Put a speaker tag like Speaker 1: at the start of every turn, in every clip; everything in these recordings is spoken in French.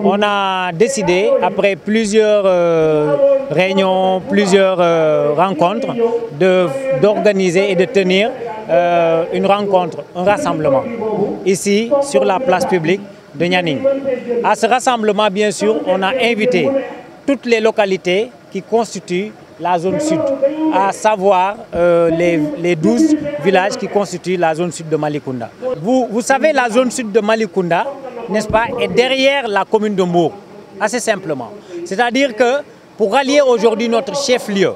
Speaker 1: on a décidé, après plusieurs réunions, plusieurs rencontres, d'organiser et de tenir une rencontre, un rassemblement, ici sur la place publique de Nianing. À ce rassemblement, bien sûr, on a invité toutes les localités qui constituent la zone sud, à savoir les 12 villages qui constituent la zone sud de Malicounda. Vous savez, la zone sud de Malicounda, n'est-ce pas, est derrière la commune de Mbour, assez simplement. C'est-à-dire que pour rallier aujourd'hui notre chef-lieu,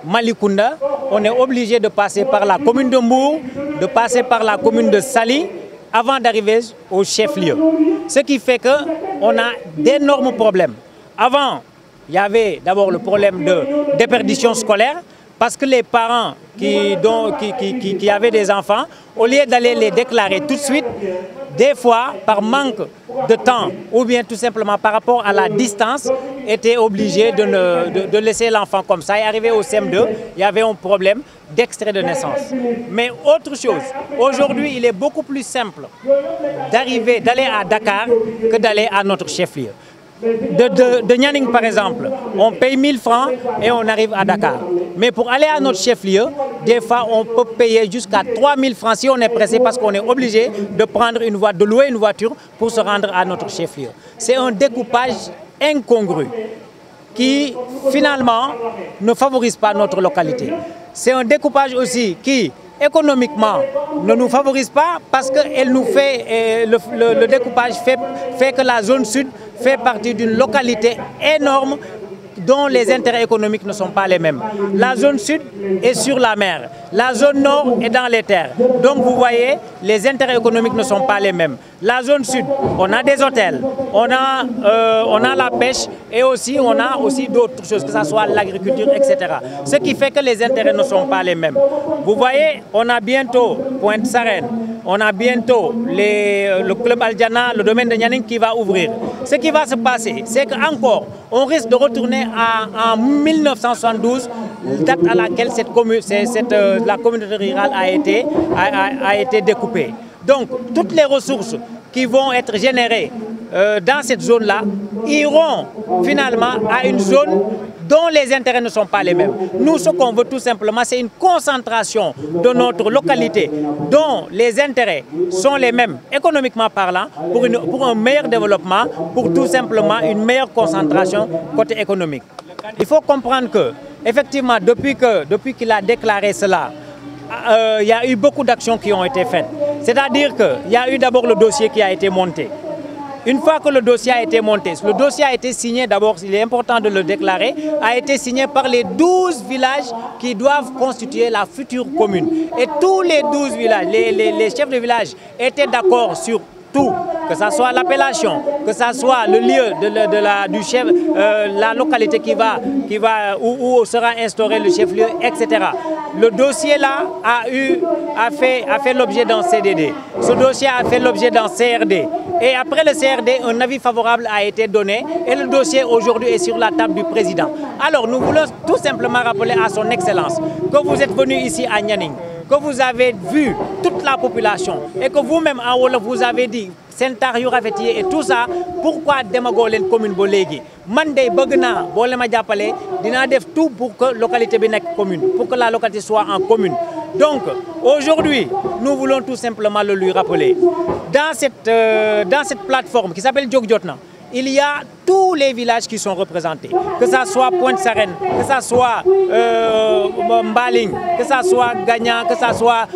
Speaker 1: Malicounda, on est obligé de passer par la commune de Mbour, de passer par la commune de Sali, avant d'arriver au chef-lieu. Ce qui fait qu'on a d'énormes problèmes. Avant, il y avait d'abord le problème de déperdition scolaire, parce que les parents qui avaient des enfants, au lieu d'aller les déclarer tout de suite, des fois, par manque de temps ou bien tout simplement par rapport à la distance, étaient obligés de laisser l'enfant comme ça. Et arrivé au CM2, il y avait un problème d'extrait de naissance. Mais autre chose, aujourd'hui, il est beaucoup plus simple d'aller à Dakar que d'aller à notre chef-lieu. De Nianing, par exemple, on paye 1000 francs et on arrive à Dakar. Mais pour aller à notre chef-lieu, des fois, on peut payer jusqu'à 3000 francs si on est pressé parce qu'on est obligé de louer une voiture pour se rendre à notre chef-lieu. C'est un découpage incongru qui, finalement, ne favorise pas notre localité. C'est un découpage aussi qui, économiquement, ne nous favorise pas parce que le découpage fait que la zone sud fait partie d'une localité énorme dont les intérêts économiques ne sont pas les mêmes. La zone sud est sur la mer, la zone nord est dans les terres. Donc vous voyez, les intérêts économiques ne sont pas les mêmes. La zone sud, on a des hôtels, on a la pêche et aussi on a aussi d'autres choses, que ce soit l'agriculture, etc. Ce qui fait que les intérêts ne sont pas les mêmes. Vous voyez, on a bientôt Pointe-Sarène, on a bientôt le club Al-Jana, le domaine de Nianing qui va ouvrir. Ce qui va se passer, c'est qu'encore, on risque de retourner en 1972, date à laquelle la communauté rurale a été découpée. Donc, toutes les ressources qui vont être générées dans cette zone-là iront finalement à une zone dont les intérêts ne sont pas les mêmes. Nous, ce qu'on veut tout simplement, c'est une concentration de notre localité dont les intérêts sont les mêmes, économiquement parlant, pour un meilleur développement, pour tout simplement une meilleure concentration côté économique. Il faut comprendre que, effectivement, depuis qu'il a déclaré cela, il y a eu beaucoup d'actions qui ont été faites. C'est-à-dire qu'il y a eu d'abord le dossier qui a été monté. Une fois que le dossier a été monté, le dossier a été signé, d'abord, il est important de le déclarer, a été signé par les 12 villages qui doivent constituer la future commune. Et tous les 12 villages, les chefs de village étaient d'accord sur tout, que ce soit l'appellation, que ce soit le lieu du chef, la localité où sera instauré le chef-lieu, etc. Le dossier-là a fait l'objet d'un CDD. Ce dossier a fait l'objet d'un CRD. Et après le CRD, un avis favorable a été donné et le dossier aujourd'hui est sur la table du président. Alors nous voulons tout simplement rappeler à son Excellence que vous êtes venu ici à Nianing, que vous avez vu toute la population et que vous-même en Wolof vous avez dit Sentar yu rafet yi et tout ça, pourquoi démago len commune bo légui man day bëgg na bo le ma jappalé dina def tout pour que localité bi nek commune, pour que la localité soit en commune. Donc aujourd'hui, nous voulons tout simplement le lui rappeler. Dans cette plateforme qui s'appelle Jog Jotna, il y a tous les villages qui sont représentés, que ce soit Pointe-Sarène, que ce soit Mbaling, que ce soit Gagnan, que ce soit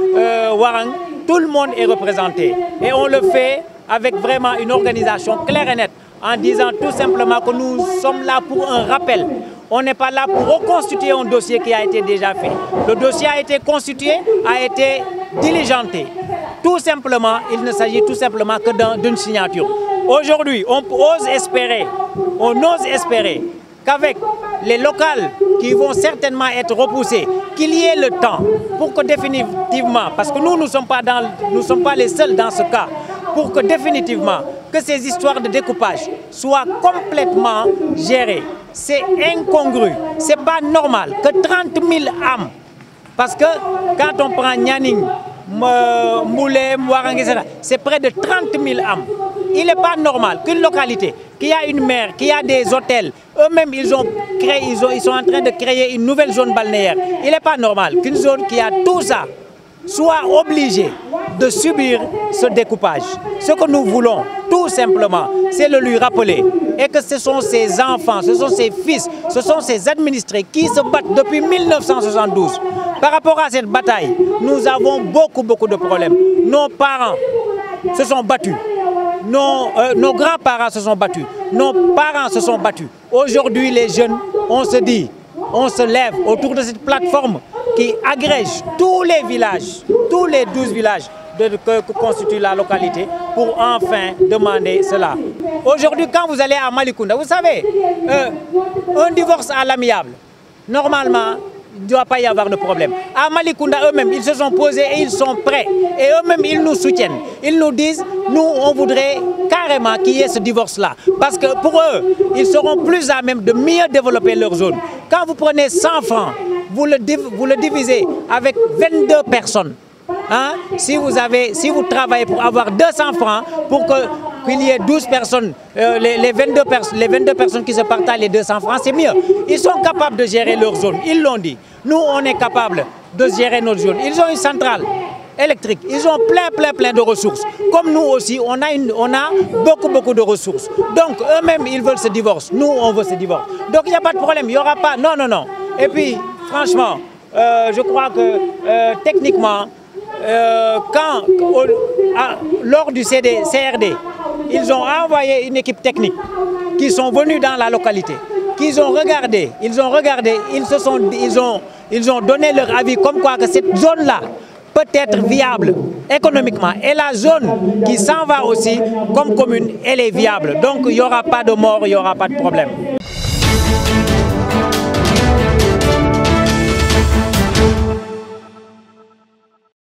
Speaker 1: Warang, tout le monde est représenté. Et on le fait avec vraiment une organisation claire et nette, en disant tout simplement que nous sommes là pour un rappel. On n'est pas là pour reconstituer un dossier qui a été déjà fait. Le dossier a été constitué, a été diligenté. Tout simplement, il ne s'agit tout simplement que d'une signature. Aujourd'hui, on ose espérer qu'avec les locales qui vont certainement être repoussées, qu'il y ait le temps pour que définitivement, parce que nous ne sommes pas les seuls dans ce cas, pour que définitivement, que ces histoires de découpage soient complètement gérées. C'est incongru, c'est pas normal que 30 000 âmes, parce que quand on prend Nianing, Moulé, Mouarang, etc., c'est près de 30 000 âmes. il n'est pas normal qu'une localité qui a une mer, qui a des hôtels, eux-mêmes ils sont en train de créer une nouvelle zone balnéaire. Il n'est pas normal qu'une zone qui a tout ça soit obligée de subir ce découpage. Ce que nous voulons, tout simplement, c'est le lui rappeler. Et que ce sont ses enfants, ce sont ses fils, ce sont ses administrés qui se battent depuis 1972. Par rapport à cette bataille, nous avons beaucoup de problèmes. Nos parents se sont battus. Nos grands-parents se sont battus. Nos parents se sont battus. Aujourd'hui, les jeunes, on se dit, on se lève autour de cette plateforme qui agrège tous les villages, tous les 12 villages que constitue la localité pour enfin demander cela. Aujourd'hui, quand vous allez à Malicounda, vous savez, un divorce à l'amiable, normalement, il ne doit pas y avoir de problème. À Malicounda, eux-mêmes, ils se sont posés et ils sont prêts. Et eux-mêmes, ils nous soutiennent. Ils nous disent, nous, on voudrait carrément qu'il y ait ce divorce-là. Parce que pour eux, ils seront plus à même de mieux développer leur zone. Quand vous prenez 100 francs, vous le divisez avec 22 personnes. Hein? Si vous travaillez pour avoir 200 francs, pour qu'il y ait 12 personnes, les 22 personnes qui se partagent les 200 francs, c'est mieux. Ils sont capables de gérer leur zone, ils l'ont dit. Nous, on est capable de gérer notre zone. Ils ont une centrale électrique, ils ont plein de ressources. Comme nous aussi, on a beaucoup de ressources. Donc, eux-mêmes, ils veulent ce divorce. Nous, on veut ce divorce. Donc, il n'y a pas de problème, il n'y aura pas... Non. Et puis, franchement, je crois que techniquement, lors du CRD, ils ont envoyé une équipe technique qui sont venus dans la localité, ils ont regardé, ils ont donné leur avis comme quoi que cette zone-là peut être viable économiquement. Et la zone qui s'en va aussi comme commune, elle est viable. Donc il n'y aura pas de mort, il n'y aura pas de problème.